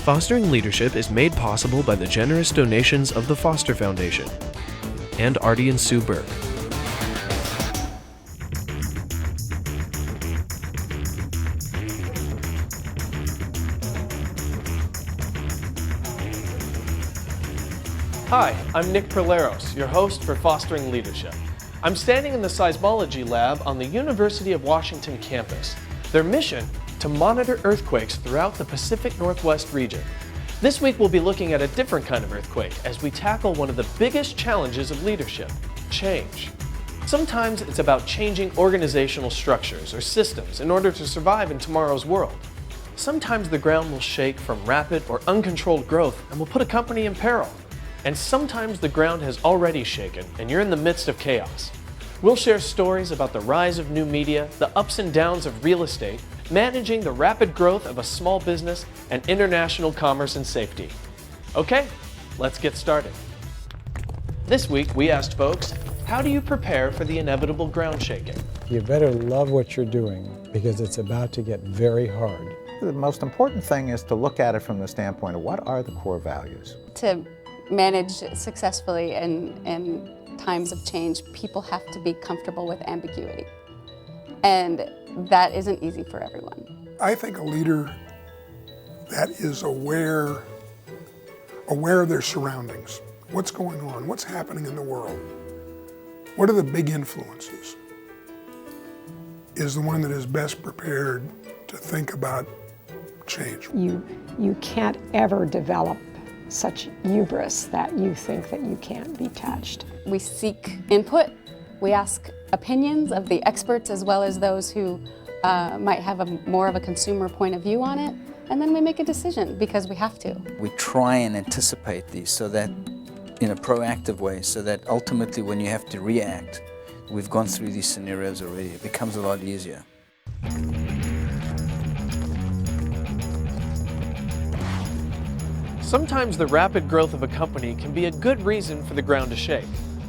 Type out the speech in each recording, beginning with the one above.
Fostering Leadership is made possible by the generous donations of the Foster Foundation and Artie and Sue Burke. Hi, I'm Nick Perleros, your host for Fostering Leadership. I'm standing in the seismology lab on the University of Washington campus. Their mission? To monitor earthquakes throughout the Pacific Northwest region. This week we'll be looking at a different kind of earthquake as we tackle one of the biggest challenges of leadership, change. Sometimes it's about changing organizational structures or systems in order to survive in tomorrow's world. Sometimes the ground will shake from rapid or uncontrolled growth and will put a company in peril. And sometimes the ground has already shaken and you're in the midst of chaos. We'll share stories about the rise of new media, the ups and downs of real estate, managing the rapid growth of a small business, and international commerce and safety. Okay, let's get started. This week we asked folks, how do you prepare for the inevitable ground shaking? You better love what you're doing because it's about to get very hard. The most important thing is to look at it from the standpoint of what are the core values. To manage successfully in times of change, people have to be comfortable with ambiguity. And that isn't easy for everyone. I think a leader that is aware of their surroundings, what's going on, what's happening in the world, what are the big influences, is the one that is best prepared to think about change. You can't ever develop such hubris that you think that you can't be touched. We seek input. We ask opinions of the experts as well as those who might have more of a consumer point of view on it, and then we make a decision because we have to. We try and anticipate these so that in a proactive way, so that ultimately when you have to react, we've gone through these scenarios already. It becomes a lot easier. Sometimes the rapid growth of a company can be a good reason for the ground to shake.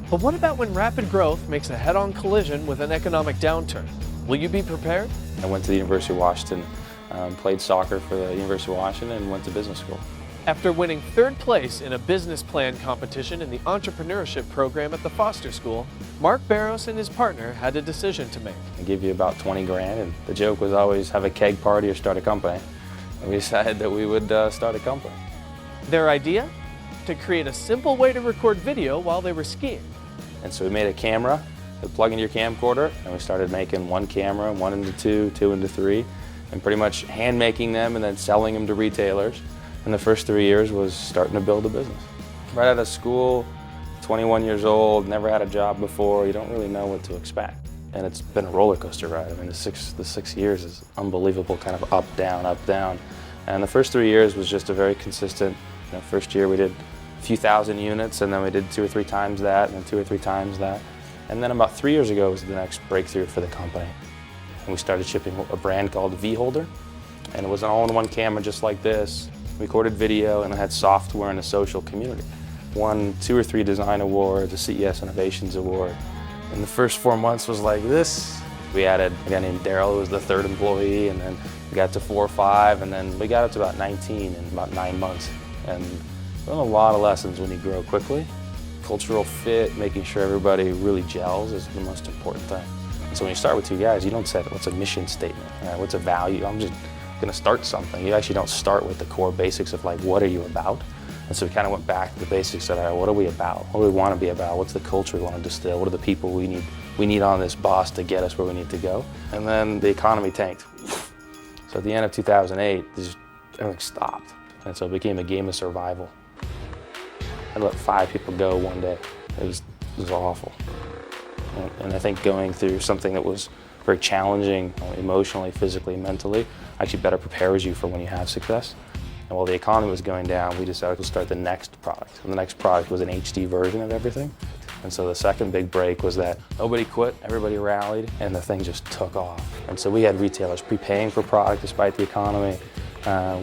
But what about when rapid growth makes a head-on collision with an economic downturn? Will you be prepared? I went to the University of Washington, played soccer for the University of Washington, and went to business school. After winning third place in a business plan competition in the entrepreneurship program at the Foster School, Mark Barros and his partner had a decision to make. I give you about 20 grand, and the joke was always have a keg party or start a company. And we decided that we would start a company. Their idea? To create a simple way to record video while they were skiing. And so we made a camera to plug into your camcorder, and we started making one camera, 1 into 2, 2 into 3, and pretty much hand making them and then selling them to retailers. And the first 3 years was starting to build a business. Right out of school, 21 years old, never had a job before, you don't really know what to expect. And it's been a roller coaster ride. I mean, the six years is unbelievable, kind of up, down, up, down. And the first 3 years was just a very consistent, first year we did a few thousand units, and then we did 2 or 3 times that, and then 2 or 3 times that. And then about 3 years ago was the next breakthrough for the company. And we started shipping a brand called V-Holder, and it was an all-in-one camera just like this, recorded video, and it had software in the social community. Won 2 or 3 design awards, a CES Innovations Award. And the first 4 months was like this. We added a guy named Daryl, who was the 3rd employee, and then we got to 4 or 5, and then we got up to about 19 in about 9 months. And learn a lot of lessons when you grow quickly. Cultural fit, making sure everybody really gels is the most important thing. And so when you start with 2 guys, you don't say, what's a mission statement? What's a value? I'm just gonna start something. You actually don't start with the core basics of like, what are you about? And so we kind of went back to the basics of, all right, what are we about? What do we want to be about? What's the culture we want to distill? What are the people we need on this bus to get us where we need to go? And then the economy tanked. So at the end of 2008, everything stopped. And so it became a game of survival. I let 5 people go one day. It was awful. And I think going through something that was very challenging emotionally, physically, mentally, actually better prepares you for when you have success. And while the economy was going down, we decided to start the next product. And the next product was an HD version of everything. And so the second big break was that nobody quit, everybody rallied, and the thing just took off. And so we had retailers prepaying for product despite the economy.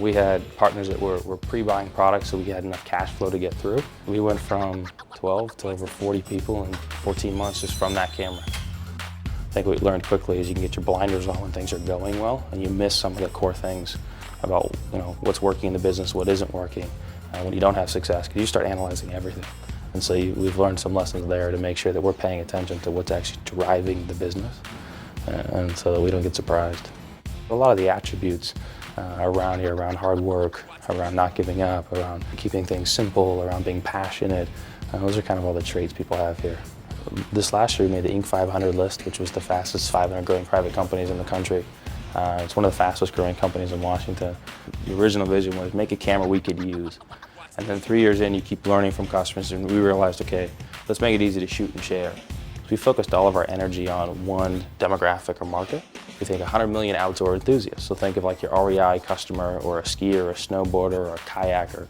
We had partners that were pre-buying products so we had enough cash flow to get through. We went from 12 to over 40 people in 14 months just from that camera. I think what we learned quickly is you can get your blinders on when things are going well and you miss some of the core things about what's working in the business, what isn't working, when you don't have success, because you start analyzing everything. And so we've learned some lessons there to make sure that we're paying attention to what's actually driving the business, and so that we don't get surprised. A lot of the attributes around here, around hard work, around not giving up, around keeping things simple, around being passionate, those are kind of all the traits people have here. This last year we made the Inc. 500 list, which was the fastest 500 growing private companies in the country. It's one of the fastest growing companies in Washington. The original vision was make a camera we could use. And then 3 years in, you keep learning from customers, and we realized, okay, let's make it easy to shoot and share. We focused all of our energy on one demographic or market. We think 100 million outdoor enthusiasts. So think of like your REI customer, or a skier, or a snowboarder, or a kayaker.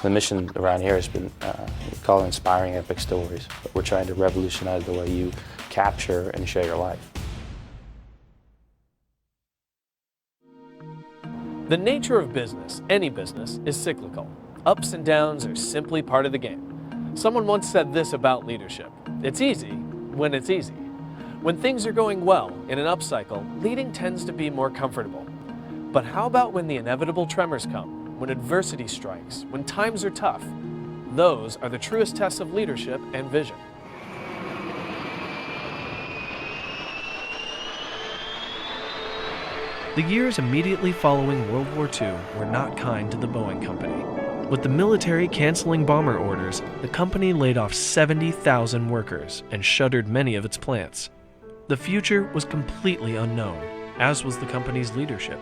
The mission around here has been called Inspiring Epic Stories. We're trying to revolutionize the way you capture and share your life. The nature of business, any business, is cyclical. Ups and downs are simply part of the game. Someone once said this about leadership: it's easy when it's easy. When things are going well in an upcycle, leading tends to be more comfortable. But how about when the inevitable tremors come, when adversity strikes, when times are tough? Those are the truest tests of leadership and vision. The years immediately following World War II were not kind to the Boeing Company. With the military canceling bomber orders, the company laid off 70,000 workers and shuttered many of its plants. The future was completely unknown, as was the company's leadership.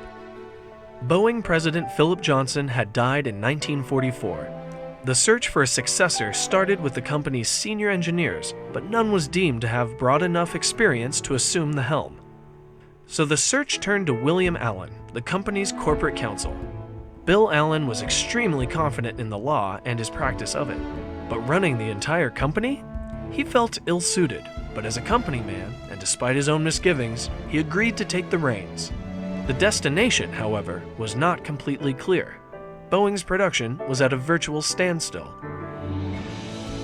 Boeing President Philip Johnson had died in 1944. The search for a successor started with the company's senior engineers, but none was deemed to have broad enough experience to assume the helm. So the search turned to William Allen, the company's corporate counsel. Bill Allen was extremely confident in the law and his practice of it, but running the entire company? He felt ill-suited, but as a company man, and despite his own misgivings, he agreed to take the reins. The destination, however, was not completely clear. Boeing's production was at a virtual standstill.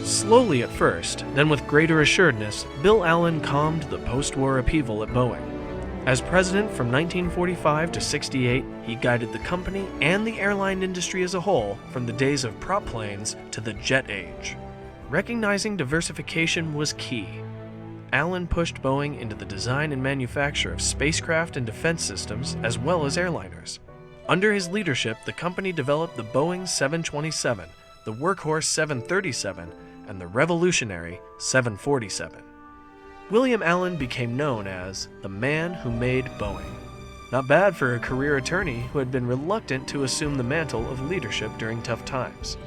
Slowly at first, then with greater assuredness, Bill Allen calmed the post-war upheaval at Boeing. As president from 1945 to 68, he guided the company and the airline industry as a whole from the days of prop planes to the jet age. Recognizing diversification was key. Allen pushed Boeing into the design and manufacture of spacecraft and defense systems as well as airliners. Under his leadership, the company developed the Boeing 727, the workhorse 737, and the revolutionary 747. William Allen became known as the man who made Boeing. Not bad for a career attorney who had been reluctant to assume the mantle of leadership during tough times.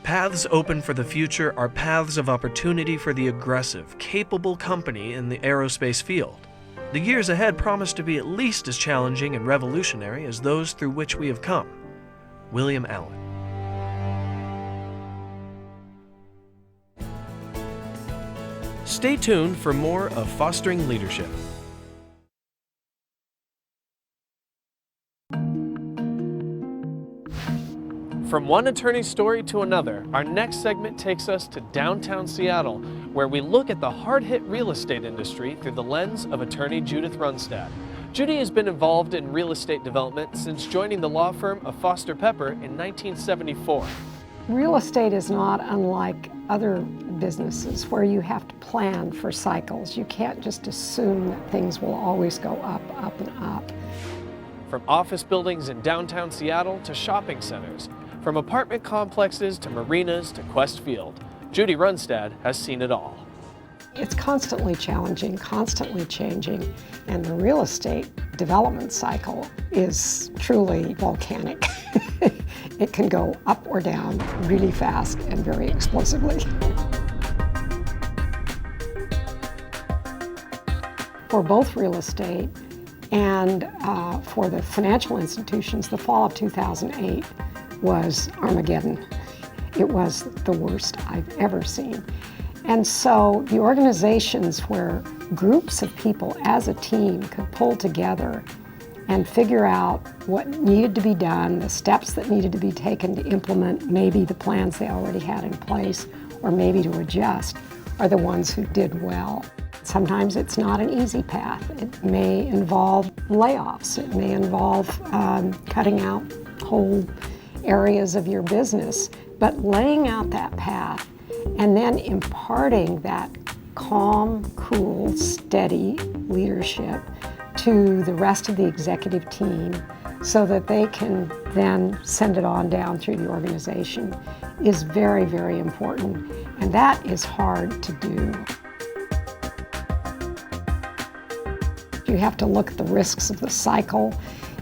Paths open for the future are paths of opportunity for the aggressive, capable company in the aerospace field. The years ahead promise to be at least as challenging and revolutionary as those through which we have come. William Allen. Stay tuned for more of Fostering Leadership. From one attorney's story to another, our next segment takes us to downtown Seattle, where we look at the hard-hit real estate industry through the lens of attorney Judith Runstad. Judy has been involved in real estate development since joining the law firm of Foster Pepper in 1974. Real estate is not unlike other businesses where you have to plan for cycles. You can't just assume that things will always go up, up, and up. From office buildings in downtown Seattle to shopping centers, from apartment complexes to marinas to Quest Field, Judy Runstad has seen it all. It's constantly challenging, constantly changing, and the real estate development cycle is truly volcanic. It can go up or down really fast and very explosively. For both real estate and for the financial institutions, the fall of 2008 was Armageddon. It was the worst I've ever seen. And so the organizations where groups of people as a team could pull together and figure out what needed to be done, the steps that needed to be taken to implement maybe the plans they already had in place, or maybe to adjust, are the ones who did well. Sometimes it's not an easy path. It may involve layoffs. It may involve cutting out whole areas of your business. But laying out that path and then imparting that calm, cool, steady leadership to the rest of the executive team so that they can then send it on down through the organization is very, very important. And that is hard to do. You have to look at the risks of the cycle.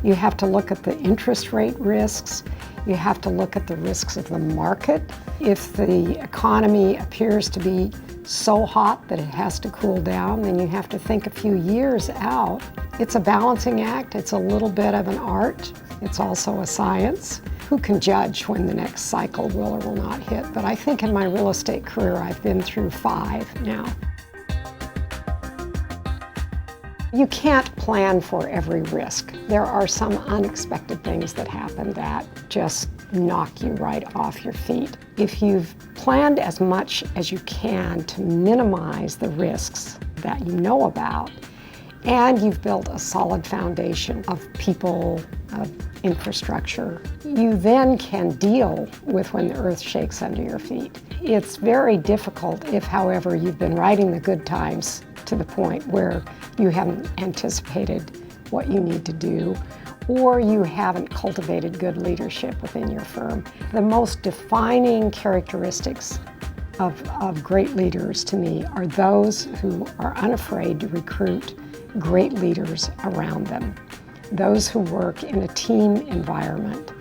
You have to look at the interest rate risks. You have to look at the risks of the market. If the economy appears to be so hot that it has to cool down, then you have to think a few years out. It's a balancing act. It's a little bit of an art. It's also a science. Who can judge when the next cycle will or will not hit? But I think in my real estate career, I've been through 5 now. You can't plan for every risk. There are some unexpected things that happen that just knock you right off your feet. If you've planned as much as you can to minimize the risks that you know about, and you've built a solid foundation of people, of infrastructure, you then can deal with when the earth shakes under your feet. It's very difficult if, however, you've been riding the good times to the point where you haven't anticipated what you need to do, or you haven't cultivated good leadership within your firm. The most defining characteristics of great leaders to me are those who are unafraid to recruit great leaders around them, those who work in a team environment.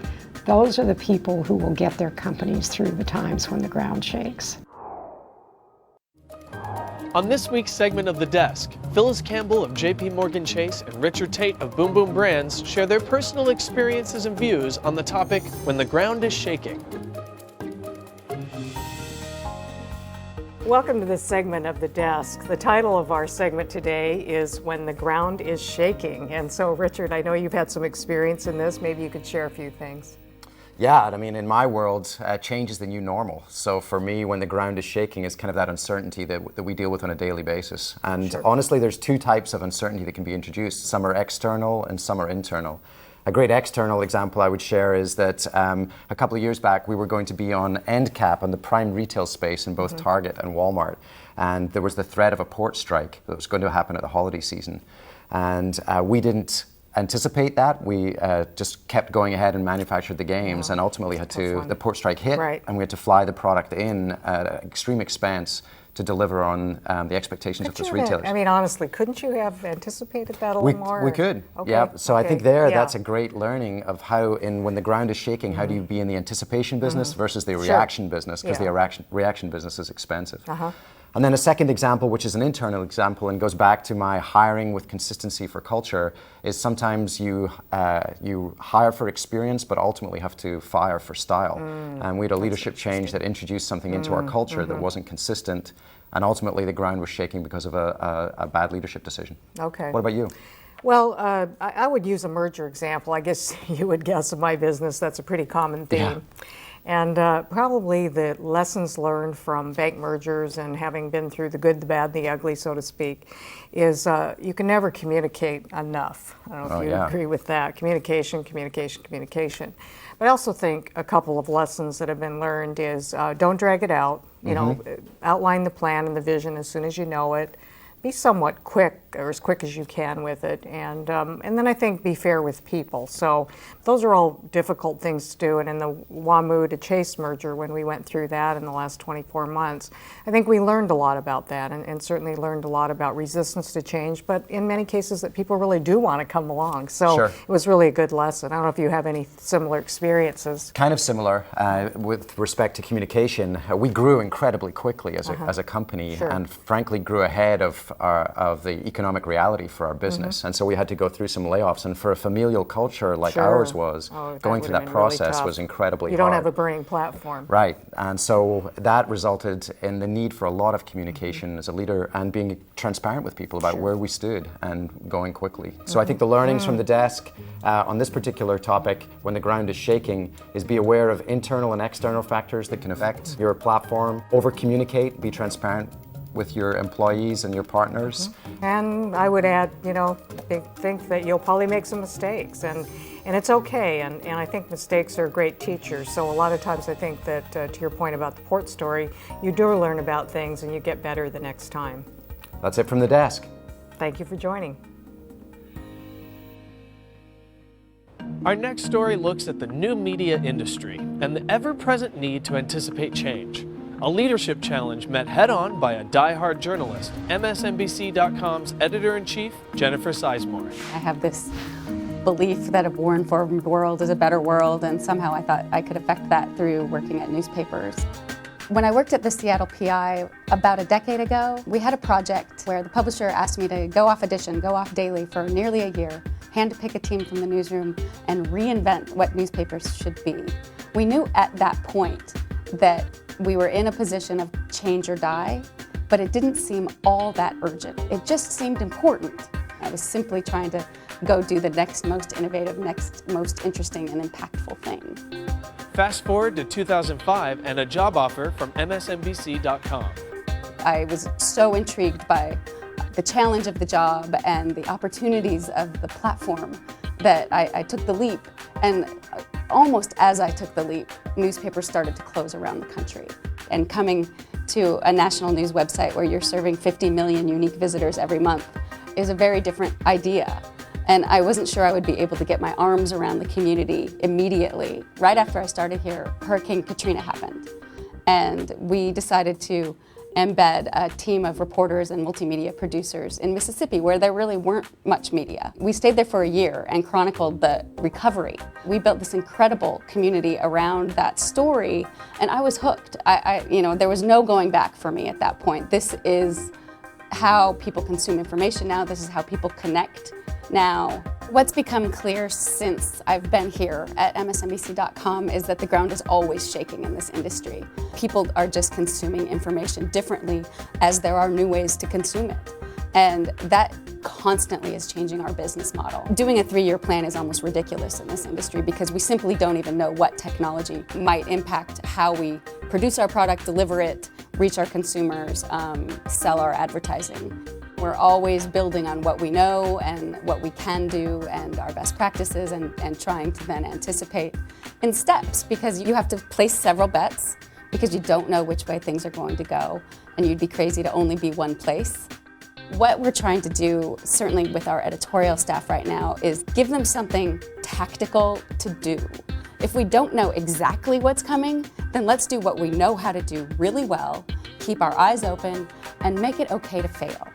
Those are the people who will get their companies through the times when the ground shakes. On this week's segment of The Desk, Phyllis Campbell of JP Morgan Chase and Richard Tate of Boom Boom Brands share their personal experiences and views on the topic When the Ground is Shaking. Welcome to this segment of The Desk. The title of our segment today is When the Ground is Shaking. And so, Richard, I know you've had some experience in this. Maybe you could share a few things. Yeah, I mean, in my world, change is the new normal. So for me, when the ground is shaking is kind of that uncertainty that we deal with on a daily basis. And honestly, there's 2 types of uncertainty that can be introduced. Some are external and some are internal. A great external example I would share is that a couple of years back, we were going to be on end cap on the prime retail space in both Target and Walmart. And there was the threat of a port strike that was going to happen at the holiday season. And we didn't anticipate that. We just kept going ahead and manufactured the games, and ultimately had to, the port strike hit, and we had to fly the product in at extreme expense to deliver on the expectations of those retailers. I mean, honestly, couldn't you have anticipated that a little more? We could, yeah. So I think that's a great learning of how, when the ground is shaking, how do you be in the anticipation business versus the reaction business, because the reaction business is expensive. And then a second example, which is an internal example and goes back to my hiring with consistency for culture, is sometimes you hire for experience but ultimately have to fire for style. And we had a leadership change that introduced something into our culture that wasn't consistent, and ultimately the ground was shaking because of a bad leadership decision. Okay. What about you? Well, I would use a merger example. I guess you would guess in my business that's a pretty common theme. Yeah. And probably the lessons learned from bank mergers and having been through the good, the bad, the ugly, so to speak, is you can never communicate enough. I don't know if you agree with that. Communication, communication, communication. But I also think a couple of lessons that have been learned is don't drag it out. You know, outline the plan and the vision as soon as you know it. Be somewhat quick, or as quick as you can with it, and then I think be fair with people. So those are all difficult things to do, and in the WAMU to Chase merger, when we went through that in the last 24 months, I think we learned a lot about that, and certainly learned a lot about resistance to change, but in many cases that people really do want to come along. So it was really a good lesson. I don't know if you have any similar experiences. Kind of similar with respect to communication. We grew incredibly quickly as a company, and frankly grew ahead of the economic reality for our business. And so we had to go through some layoffs. And for a familial culture like ours was, going through that process really was incredibly hard. You don't have a burning platform. Right. And so that resulted in the need for a lot of communication as a leader and being transparent with people about where we stood and going quickly. So I think the learnings from the desk on this particular topic, when the ground is shaking, is be aware of internal and external factors that can affect your platform, over-communicate, be transparent, with your employees and your partners. And I would add, you know, think that you'll probably make some mistakes, and it's okay, and I think mistakes are great teachers. So a lot of times I think that, to your point about the port story, you do learn about things and you get better the next time. That's it from the desk. Thank you for joining. Our next story looks at the new media industry and the ever-present need to anticipate change. A leadership challenge met head-on by a die-hard journalist, MSNBC.com's editor-in-chief, Jennifer Sizemore. I have this belief that a more informed world is a better world, and somehow I thought I could affect that through working at newspapers. When I worked at the Seattle PI about a decade ago, we had a project where the publisher asked me to go off edition, go off daily for nearly a year, hand-pick a team from the newsroom, and reinvent what newspapers should be. We knew at that point that we were in a position of change or die, but it didn't seem all that urgent. It just seemed important. I was simply trying to go do the next most innovative, next most interesting and impactful thing. Fast forward to 2005 and a job offer from MSNBC.com. I was so intrigued by the challenge of the job and the opportunities of the platform that I took the leap. And almost as I took the leap, newspapers started to close around the country. And coming to a national news website where you're serving 50 million unique visitors every month is a very different idea. And I wasn't sure I would be able to get my arms around the community immediately. Right after I started here, Hurricane Katrina happened. And we decided to embed a team of reporters and multimedia producers in Mississippi where there really weren't much media. We stayed there for a year and chronicled the recovery. We built this incredible community around that story, and I was hooked. There was no going back for me at that point. This is how people consume information now. This is how people connect now. What's become clear since I've been here at MSNBC.com is that the ground is always shaking in this industry. People are just consuming information differently as there are new ways to consume it. And that constantly is changing our business model. Doing a 3-year plan is almost ridiculous in this industry because we simply don't even know what technology might impact how we produce our product, deliver it, reach our consumers, sell our advertising. We're always building on what we know and what we can do and our best practices and trying to then anticipate in steps, because you have to place several bets because you don't know which way things are going to go, and you'd be crazy to only be one place. What we're trying to do, certainly with our editorial staff right now, is give them something tactical to do. If we don't know exactly what's coming, then let's do what we know how to do really well, keep our eyes open, and make it okay to fail.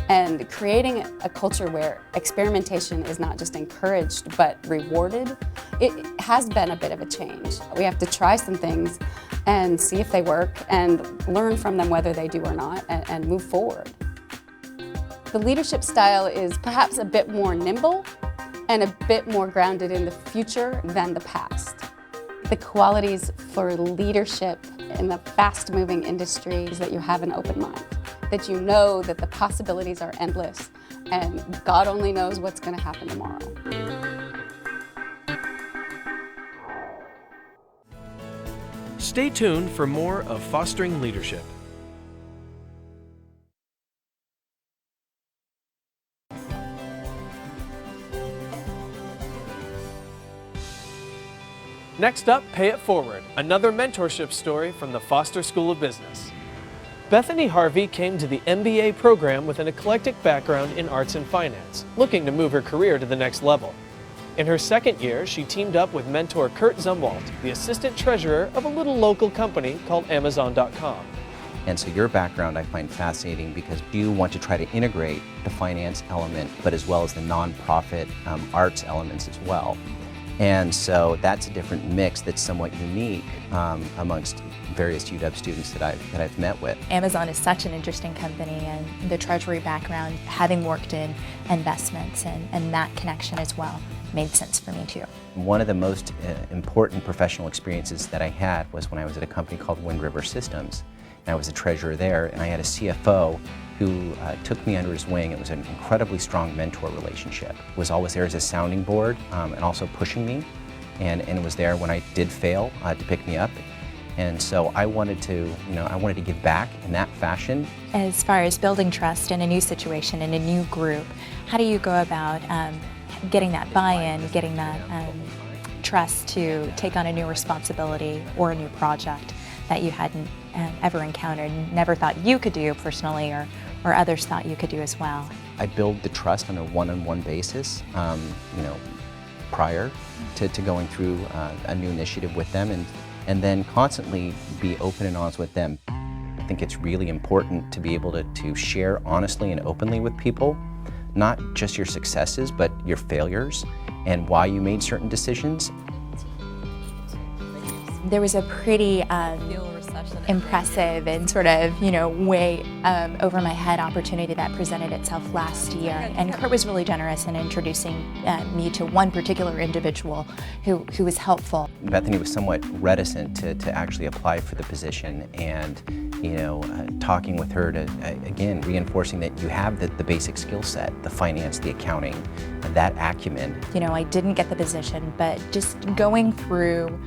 And creating a culture where experimentation is not just encouraged but rewarded, it has been a bit of a change. We have to try some things and see if they work and learn from them whether they do or not and move forward. The leadership style is perhaps a bit more nimble and a bit more grounded in the future than the past. The qualities for leadership in the fast-moving industry is that you have an open mind, that you know that the possibilities are endless and God only knows what's going to happen tomorrow. Stay tuned for more of Fostering Leadership. Next up, Pay It Forward, another mentorship story from the Foster School of Business. Bethany Harvey came to the MBA program with an eclectic background in arts and finance, looking to move her career to the next level. In her second year, she teamed up with mentor Kurt Zumwalt, the assistant treasurer of a little local company called Amazon.com. And so your background I find fascinating because you want to try to integrate the finance element, but as well as the nonprofit arts elements as well. And so that's a different mix that's somewhat unique amongst various UW students that I've met with. Amazon is such an interesting company, and the treasury background, having worked in investments and that connection as well, made sense for me too. One of the most important professional experiences that I had was when I was at a company called Wind River Systems. And I was a treasurer there, and I had a CFO who took me under his wing. It was an incredibly strong mentor relationship. Was always there as a sounding board and also pushing me, and was there when I did fail to pick me up. And so I wanted to, I wanted to give back in that fashion. As far as building trust in a new situation, in a new group, how do you go about getting that buy-in, getting that trust to take on a new responsibility or a new project that you hadn't ever encountered, never thought you could do personally, or others thought you could do as well? I build the trust on a one-on-one basis, prior to going through a new initiative with them, and then constantly be open and honest with them. I think it's really important to be able to share honestly and openly with people, not just your successes, but your failures and why you made certain decisions. There was a pretty impressive and sort of, way over my head opportunity that presented itself last year. And Kurt was really generous in introducing me to one particular individual who was helpful. Bethany was somewhat reticent to actually apply for the position, and talking with her to, again, reinforcing that you have the basic skill set, the finance, the accounting, and that acumen. I didn't get the position, but just going through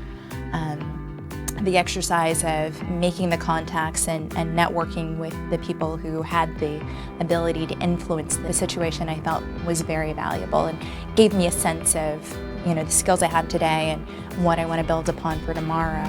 the exercise of making the contacts and networking with the people who had the ability to influence the situation, I felt was very valuable and gave me a sense of, the skills I have today and what I want to build upon for tomorrow.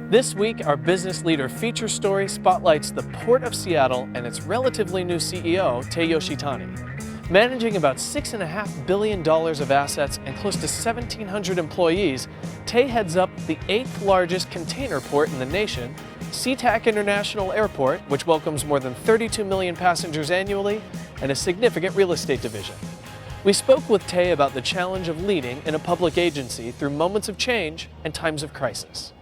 This week, our Business Leader feature story spotlights the Port of Seattle and its relatively new CEO, Tei Yoshitani. Managing about $6.5 billion of assets and close to 1,700 employees, Tei heads up the 8th largest container port in the nation, SeaTac International Airport, which welcomes more than 32 million passengers annually, and a significant real estate division. We spoke with Tei about the challenge of leading in a public agency through moments of change and times of crisis.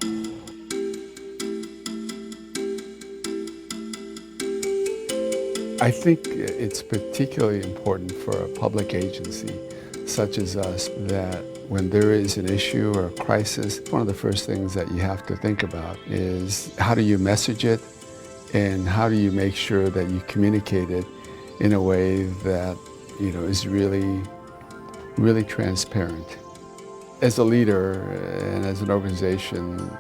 I think it's particularly important for a public agency such as us that when there is an issue or a crisis, one of the first things that you have to think about is how do you message it and how do you make sure that you communicate it in a way that is really transparent. As a leader and as an organization,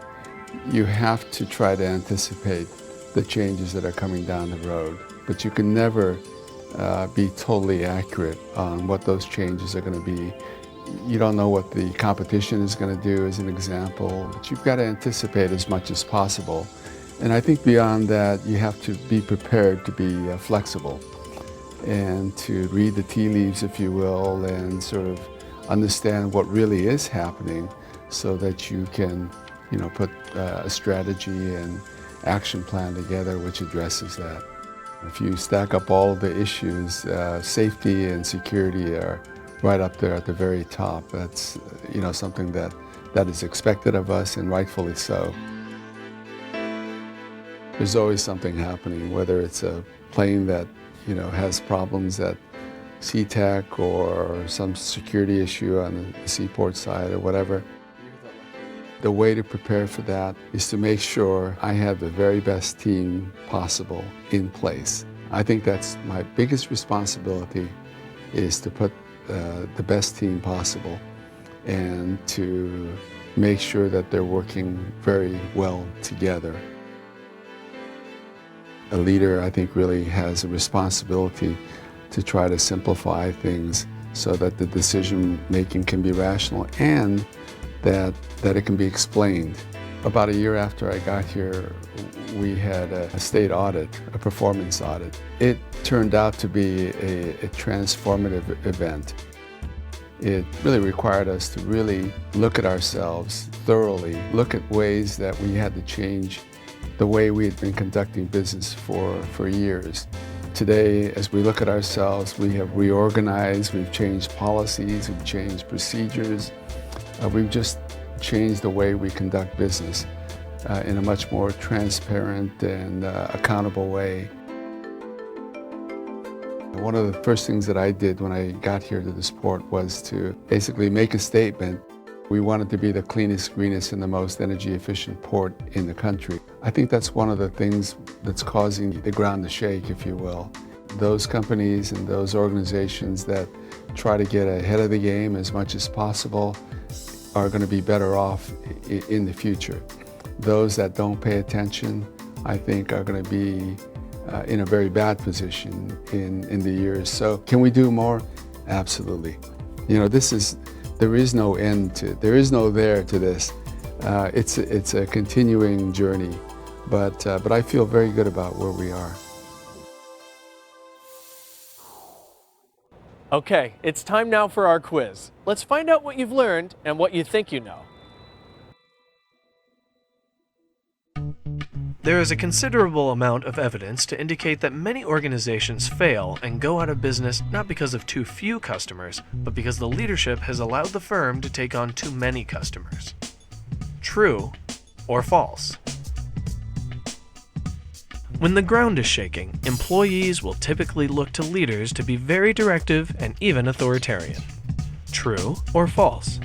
you have to try to anticipate the changes that are coming down the road. But you can never be totally accurate on what those changes are going to be. You don't know what the competition is going to do, as an example, but you've got to anticipate as much as possible. And I think beyond that, you have to be prepared to be flexible and to read the tea leaves, if you will, and sort of understand what really is happening so that you can, put a strategy and action plan together which addresses that. If you stack up all of the issues, safety and security are right up there at the very top. That's something that is expected of us, and rightfully so. There's always something happening, whether it's a plane that has problems at SeaTac or some security issue on the seaport side or whatever. The way to prepare for that is to make sure I have the very best team possible in place. I think that's my biggest responsibility, is to put the best team possible and to make sure that they're working very well together. A leader, I think, really has a responsibility to try to simplify things so that the decision making can be rational and that it can be explained. About a year after I got here, we had a state audit, a performance audit. It turned out to be a transformative event. It really required us to really look at ourselves thoroughly, look at ways that we had to change the way we had been conducting business for years. Today, as we look at ourselves, we have reorganized, we've changed policies, we've changed procedures. We've just changed the way we conduct business in a much more transparent and accountable way. One of the first things that I did when I got here to this port was to basically make a statement. We wanted to be the cleanest, greenest, and the most energy efficient port in the country. I think that's one of the things that's causing the ground to shake, if you will. Those companies and those organizations that try to get ahead of the game as much as possible are going to be better off in the future. Those that don't pay attention, I think, are going to be in a very bad position in the years. So can we do more? Absolutely. You know, there is no end to, there is no there to this. It's a continuing journey, but I feel very good about where we are. Okay, it's time now for our quiz. Let's find out what you've learned and what you think you know. There is a considerable amount of evidence to indicate that many organizations fail and go out of business not because of too few customers, but because the leadership has allowed the firm to take on too many customers. True or false? When the ground is shaking, employees will typically look to leaders to be very directive and even authoritarian. True or false?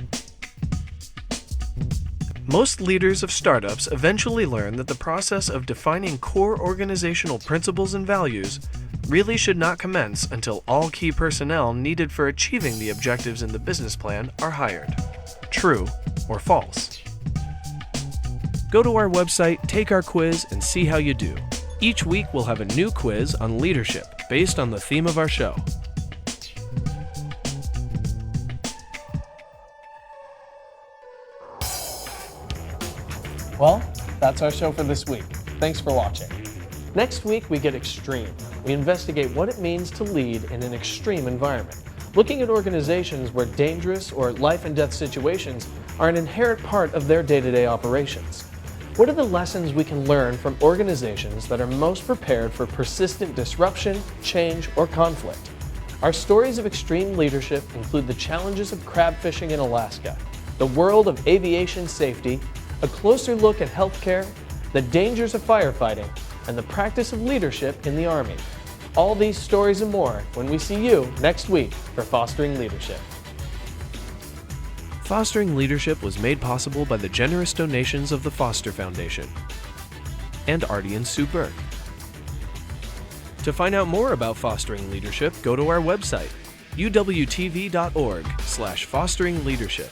Most leaders of startups eventually learn that the process of defining core organizational principles and values really should not commence until all key personnel needed for achieving the objectives in the business plan are hired. True or false? Go to our website, take our quiz, and see how you do. Each week we'll have a new quiz on leadership based on the theme of our show. Well, that's our show for this week. Thanks for watching. Next week we get extreme. We investigate what it means to lead in an extreme environment, looking at organizations where dangerous or life and death situations are an inherent part of their day-to-day operations. What are the lessons we can learn from organizations that are most prepared for persistent disruption, change, or conflict? Our stories of extreme leadership include the challenges of crab fishing in Alaska, the world of aviation safety, a closer look at healthcare, the dangers of firefighting, and the practice of leadership in the Army. All these stories and more when we see you next week for Fostering Leadership. Fostering Leadership was made possible by the generous donations of the Foster Foundation and Artie and Sue Burke. To find out more about Fostering Leadership, go to our website, uwtv.org/fosteringleadership.